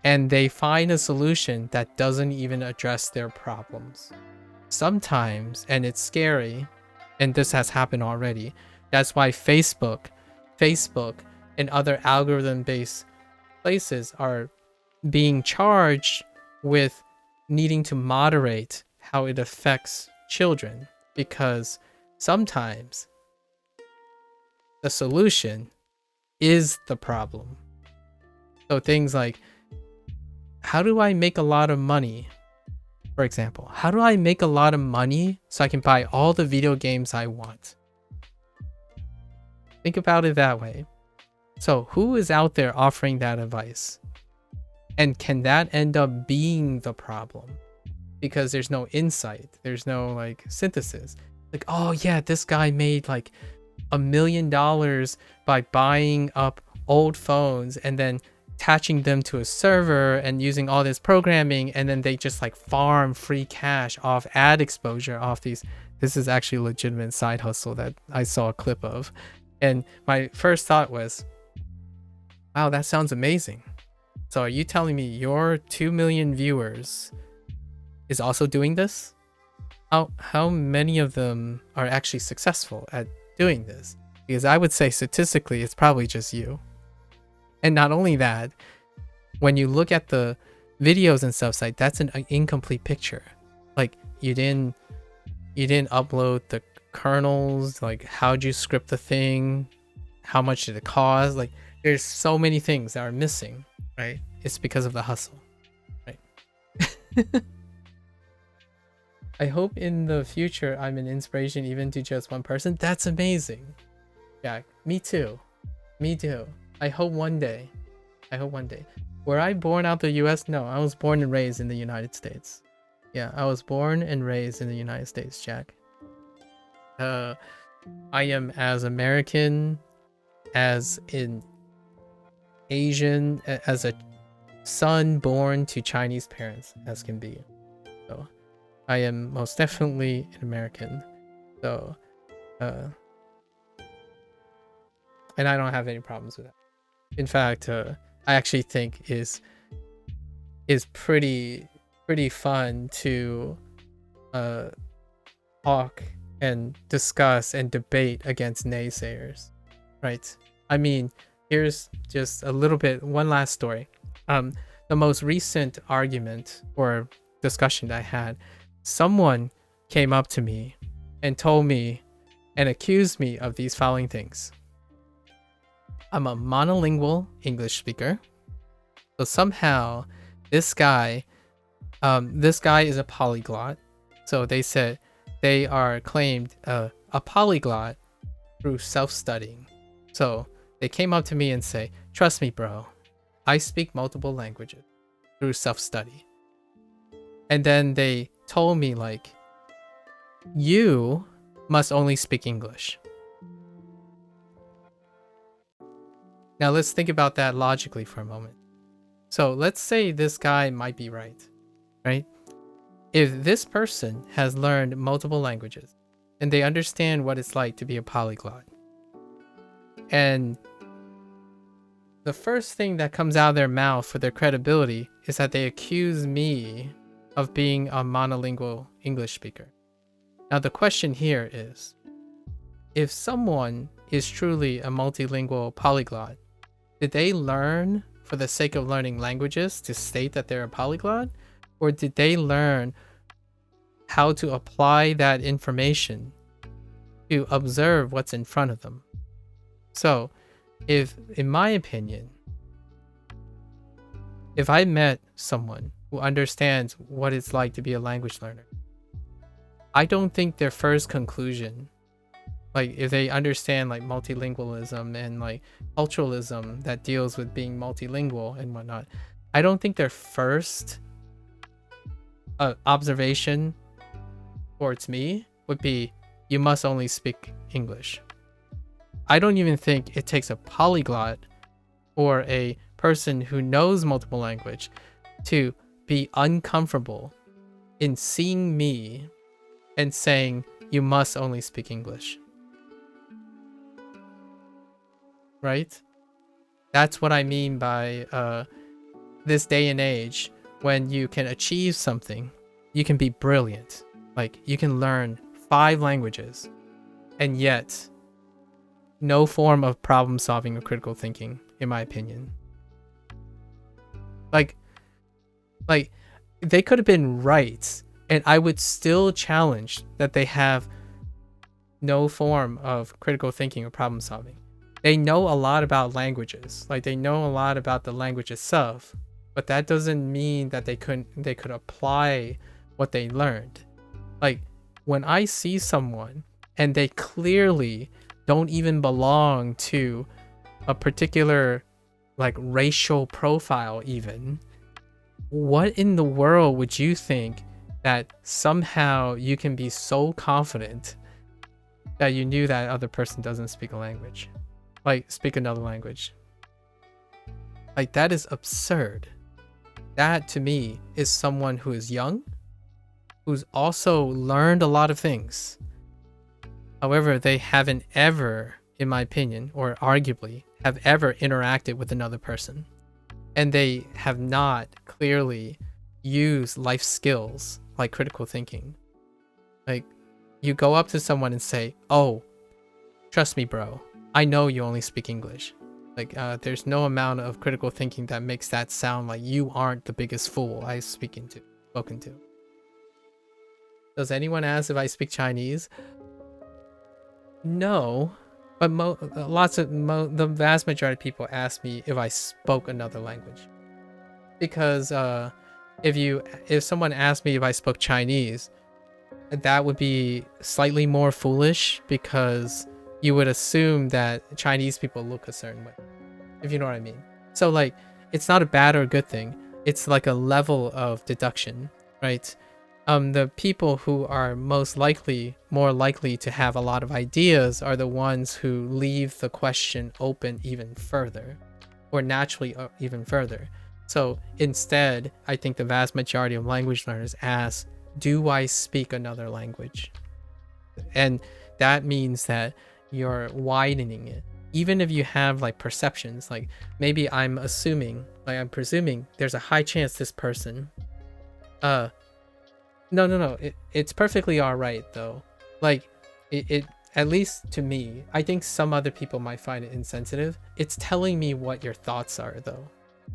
Speaker 1: and they find a solution that doesn't even address their problems. Sometimes, and it's scary, and this has happened already, that's why Facebook, and other algorithm-based places are being charged with needing to moderate how it affects children, because sometimes the solution is the problem. So things like, how do I make a lot of money? For example, how do I make a lot of money so I can buy all the video games I want? Think about it that way. So who is out there offering that advice? And can that end up being the problem? Because there's no insight. There's no like synthesis. Like, oh yeah, this guy made like $1 million by buying up old phones and then attaching them to a server and using all this programming, and then they just like farm free cash off ad exposure off these. This is actually a legitimate side hustle that I saw a clip of. And my first thought was, wow, that sounds amazing. So are you telling me your 2 million viewers is also doing this? How many of them are actually successful at doing this? Because I would say statistically, it's probably just you. And not only that, when you look at the videos and stuff, like that's an incomplete picture. Like you didn't upload the kernels, like how'd you script the thing? How much did it cost? Like there's so many things that are missing, right? It's because of the hustle, right? I hope in the future I'm an inspiration even to just one person. That's amazing. Yeah, me too. Me too. I hope one day. Were I born out the US? No, I was born and raised in the United States. Yeah, I was born and raised in the United States, Jack. I am as American, as an Asian, as a son born to Chinese parents as can be. So I am most definitely an American. So, and I don't have any problems with that. In fact, I actually think is pretty fun to talk and discuss and debate against naysayers, right? I mean, here's just a little bit, one last story. The most recent argument or discussion that I had, someone came up to me and told me and accused me of these following things. I'm a monolingual English speaker. So somehow this guy is a polyglot. So they said they are claimed a polyglot through self-studying. So they came up to me and say, trust me, bro, I speak multiple languages through self-study. And then they told me, like, you must only speak English. Now let's think about that logically for a moment. So let's say this guy might be right? If this person has learned multiple languages and they understand what it's like to be a polyglot, and the first thing that comes out of their mouth for their credibility is that they accuse me of being a monolingual English speaker. Now the question here is, if someone is truly a multilingual polyglot, did they learn for the sake of learning languages to state that they're a polyglot? Or did they learn how to apply that information to observe what's in front of them? So, if, in my opinion, if I met someone who understands what it's like to be a language learner, I don't think their first conclusion, like if they understand like multilingualism and like culturalism that deals with being multilingual and whatnot, I don't think their first observation towards me would be, you must only speak English. I don't even think it takes a polyglot or a person who knows multiple language to be uncomfortable in seeing me and saying, you must only speak English. Right? That's what I mean by this day and age. When you can achieve something, you can be brilliant. Like, you can learn 5 languages and yet no form of problem solving or critical thinking, in my opinion. Like they could have been right, and I would still challenge that they have no form of critical thinking or problem solving. They know a lot about languages, like they know a lot about the language itself, but that doesn't mean that they could apply what they learned. Like, when I see someone and they clearly don't even belong to a particular like racial profile even, what in the world would you think that somehow you can be so confident that you knew that other person doesn't speak a language, like speak another language? Like, that is absurd. That to me is someone who is young, who's also learned a lot of things. However, they haven't ever, in my opinion, or arguably, have ever interacted with another person. And they have not clearly used life skills like critical thinking. Like, you go up to someone and say, oh, trust me, bro, I know you only speak English. Like, there's no amount of critical thinking that makes that sound like you aren't the biggest fool I've spoken to. Does anyone ask if I speak Chinese? No, but the vast majority of people ask me if I spoke another language. Because if someone asked me if I spoke Chinese, that would be slightly more foolish, because you would assume that Chinese people look a certain way, if you know what I mean. So like, it's not a bad or a good thing. It's like a level of deduction, right? The people who are more likely to have a lot of ideas are the ones who leave the question open even further, or naturally even further. So instead, I think the vast majority of language learners ask do I speak another language? And that means that you're widening it. Even if you have like perceptions, like maybe I'm presuming there's a high chance this person, no, it's perfectly all right though. Like it at least to me, I think some other people might find it insensitive. It's telling me what your thoughts are though.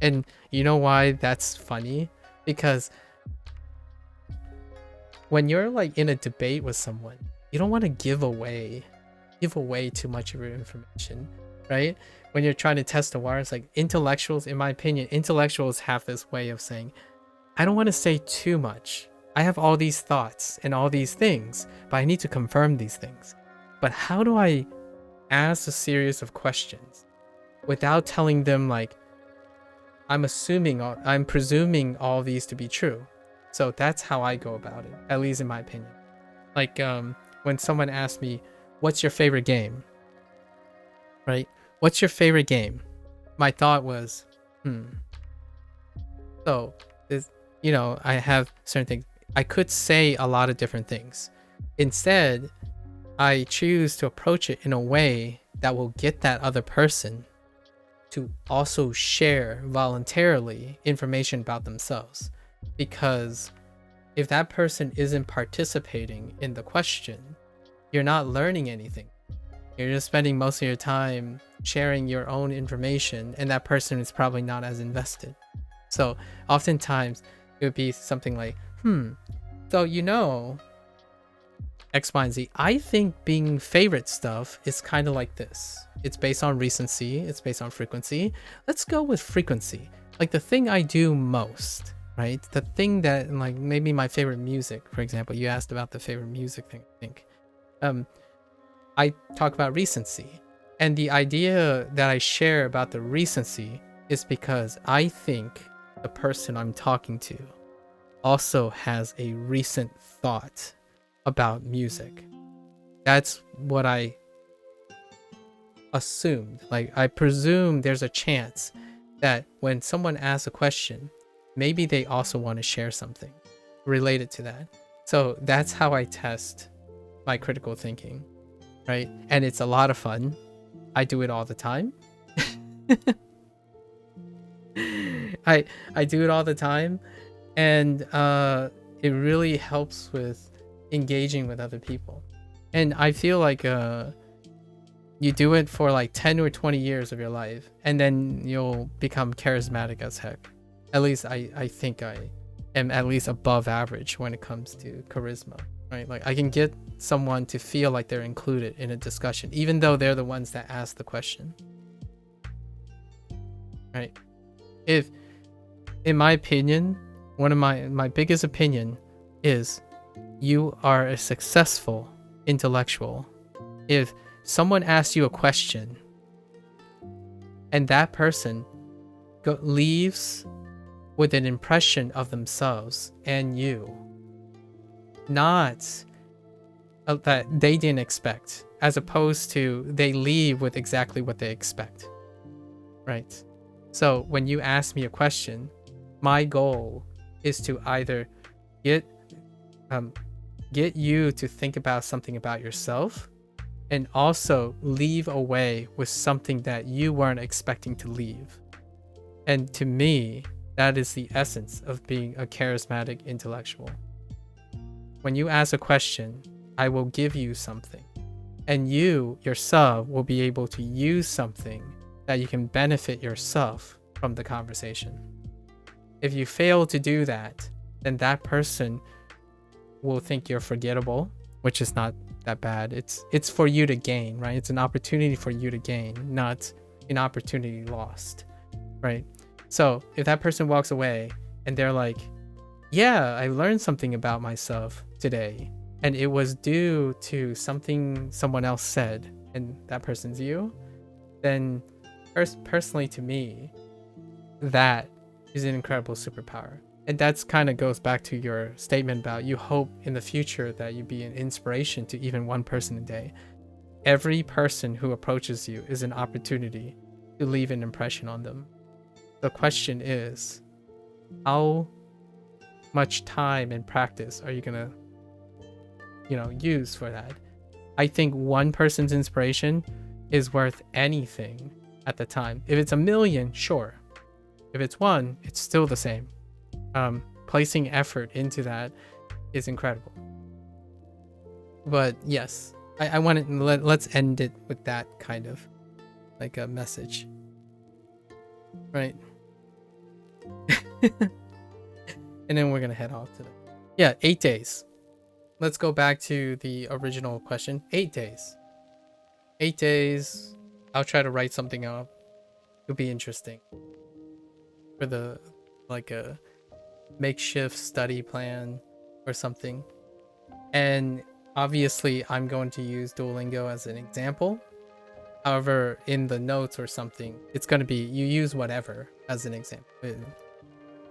Speaker 1: And you know why that's funny? Because when you're like in a debate with someone, you don't want to give away too much of your information, right? When you're trying to test the waters, like intellectuals, in my opinion, intellectuals have this way of saying, I don't want to say too much. I have all these thoughts and all these things, but I need to confirm these things. But how do I ask a series of questions without telling them like, I'm presuming all these to be true. So that's how I go about it, at least in my opinion. Like when someone asks me, what's your favorite game? Right? What's your favorite game? My thought was, So I have certain things. I could say a lot of different things. Instead, I choose to approach it in a way that will get that other person to also share voluntarily information about themselves. Because if that person isn't participating in the question, you're not learning anything. You're just spending most of your time sharing your own information, and that person is probably not as invested. So oftentimes it would be something like, so X, Y, and Z. I think being favorite stuff is kind of like this. It's based on recency. It's based on frequency. Let's go with frequency. Like the thing I do most, right? The thing that, like, maybe my favorite music, for example. You asked about the favorite music thing, I think. I talk about recency. And the idea that I share about the recency is because I think the person I'm talking to also has a recent thought about music. That's what I assumed. Like, I presume there's a chance that when someone asks a question, maybe they also want to share something related to that. So that's how I test my critical thinking, right? And it's a lot of fun. I do it all the time. I do it all the time, and it really helps with engaging with other people. And I feel like you do it for like 10 or 20 years of your life, and then you'll become charismatic as heck. At least I think I am at least above average when it comes to charisma, right? Like I can get someone to feel like they're included in a discussion, even though they're the ones that ask the question, right? If, in my opinion, one of my biggest opinion is you are a successful intellectual if someone asks you a question and that person leaves with an impression of themselves and you, not that they didn't expect, as opposed to they leave with exactly what they expect, right? So when you ask me a question, my goal is to either get you to think about something about yourself, and also leave away with something that you weren't expecting to leave. And to me, that is the essence of being a charismatic intellectual. When you ask a question, I will give you something, and you yourself will be able to use something that you can benefit yourself from the conversation. If you fail to do that, then that person will think you're forgettable, which is not that bad. It's for you to gain, right? It's an opportunity for you to gain, not an opportunity lost, right? So if that person walks away and they're like, yeah, I learned something about myself today, and it was due to something someone else said, and that person's you, then personally to me, that is an incredible superpower. And that's kind of goes back to your statement about you hope in the future that you be an inspiration to even one person a day. Every person who approaches you is an opportunity to leave an impression on them. The question is, how much time and practice are you gonna, use for that? I think one person's inspiration is worth anything at the time. If it's a million, sure. If it's one, it's still the same. Placing effort into that is incredible. But yes, I want to let's end it with that kind of like a message, right? And then we're gonna head off to that. Yeah, 8 days. Let's go back to the original question. 8 days. 8 days. I'll try to write something up. It'll be interesting for the like a makeshift study plan or something. And obviously I'm going to use Duolingo as an example. However, in the notes or something, it's going to be you use whatever as an example.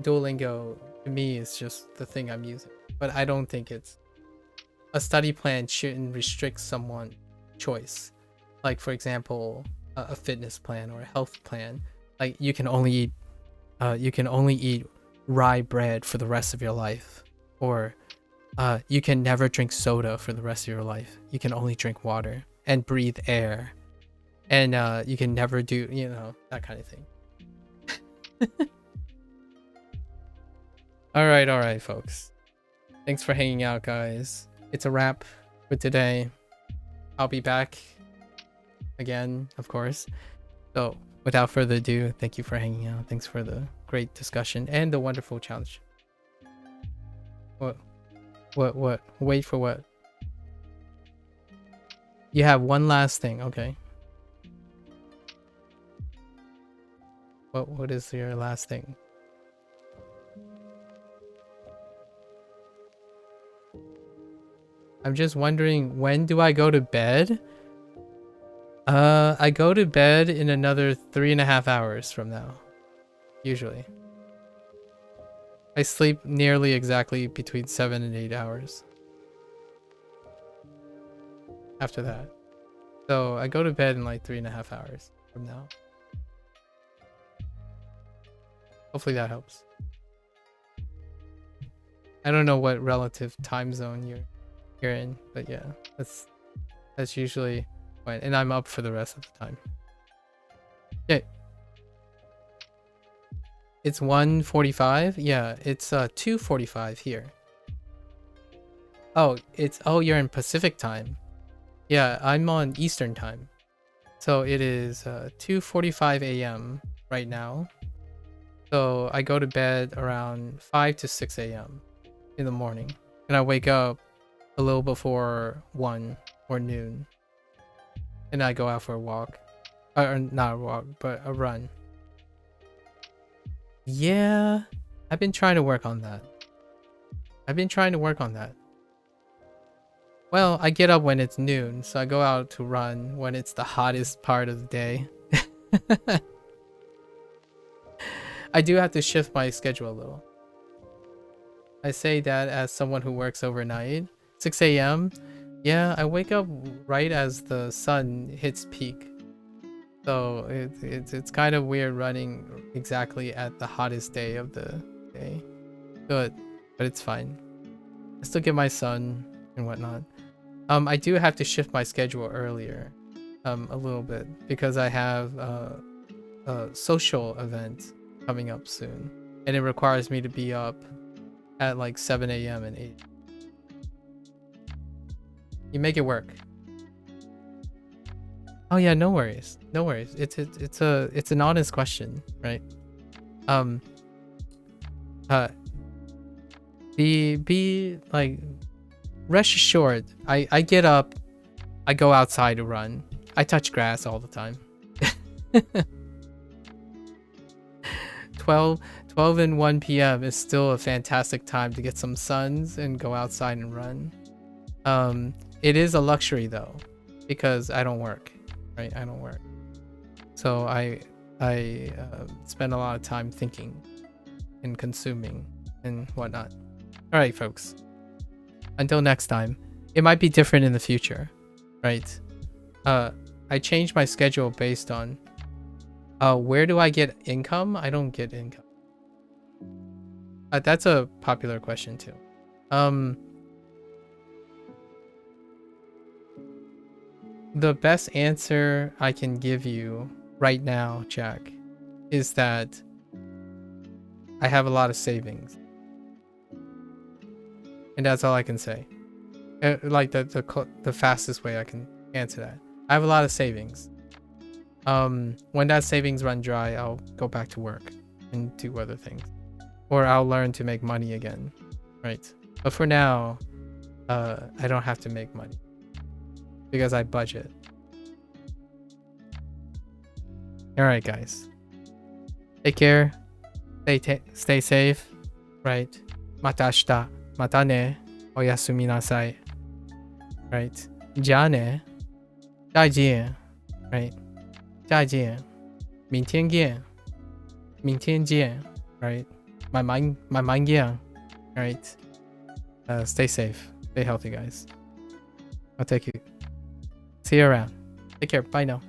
Speaker 1: Duolingo to me is just the thing I'm using. But I don't think it's a study plan shouldn't restrict someone's choice. Like for example, a fitness plan or a health plan. Like you can only eat rye bread for the rest of your life, or you can never drink soda for the rest of your life. You can only drink water and breathe air, and you can never do that kind of thing. all right folks, thanks for hanging out, guys. It's a wrap for today. I'll be back again, of course. So without further ado, thank you for hanging out. Thanks for the great discussion and the wonderful challenge. What? Wait for what? You have one last thing. Okay. What is your last thing? I'm just wondering, when do I go to bed? I go to bed in another 3.5 hours from now. Usually. I sleep nearly exactly between 7 and 8 hours. After that. So I go to bed in like 3.5 hours from now. Hopefully that helps. I don't know what relative time zone you're in, but yeah, that's usually fine. And I'm up for the rest of the time. Okay. It's 1:45. Yeah, it's 2:45 here. Oh, you're in Pacific time. Yeah, I'm on Eastern time. So it is 2:45 a.m. right now. So I go to bed around 5 to 6 a.m. in the morning. And I wake up a little before 1 or noon. And I go out for a walk. Or not a walk, but a run. Yeah, I've been trying to work on that. Well, I get up when it's noon, so I go out to run when it's the hottest part of the day. I do have to shift my schedule a little. I say that as someone who works overnight. 6 a.m. Yeah, I wake up right as the sun hits peak. So it's kind of weird running exactly at the hottest day of the day. But it's fine. I still get my sun and whatnot. I do have to shift my schedule earlier, a little bit, because I have a social event coming up soon, and it requires me to be up at like 7 a.m. and 8. You make it work. Oh yeah, no worries. It's an honest question, right? Be like, rest assured, I get up, I go outside to run. I touch grass all the time. 12 and 1 p.m. is still a fantastic time to get some suns and go outside and run. It is a luxury though, because I don't work, right? I don't work. So I spend a lot of time thinking and consuming and whatnot. All right, folks. Until next time. It might be different in the future, right? I changed my schedule based on where do I get income? I don't get income. That's a popular question too. The best answer I can give you right now, Jack, is that I have a lot of savings. And that's all I can say. Like the fastest way I can answer that. I have a lot of savings. When that savings run dry, I'll go back to work and do other things. Or I'll learn to make money again. Right. But for now, I don't have to make money. Because I budget. Alright, guys. Take care. Stay safe. Right. Mata ashita. Mata ne. Oyasumi nasai. Right. じゃあね。再见. Right. 再见. 明天见. 明天见. Right. My mind 见. Right. Stay safe. Stay healthy, guys. I'll take you. See you around. Take care. Bye now.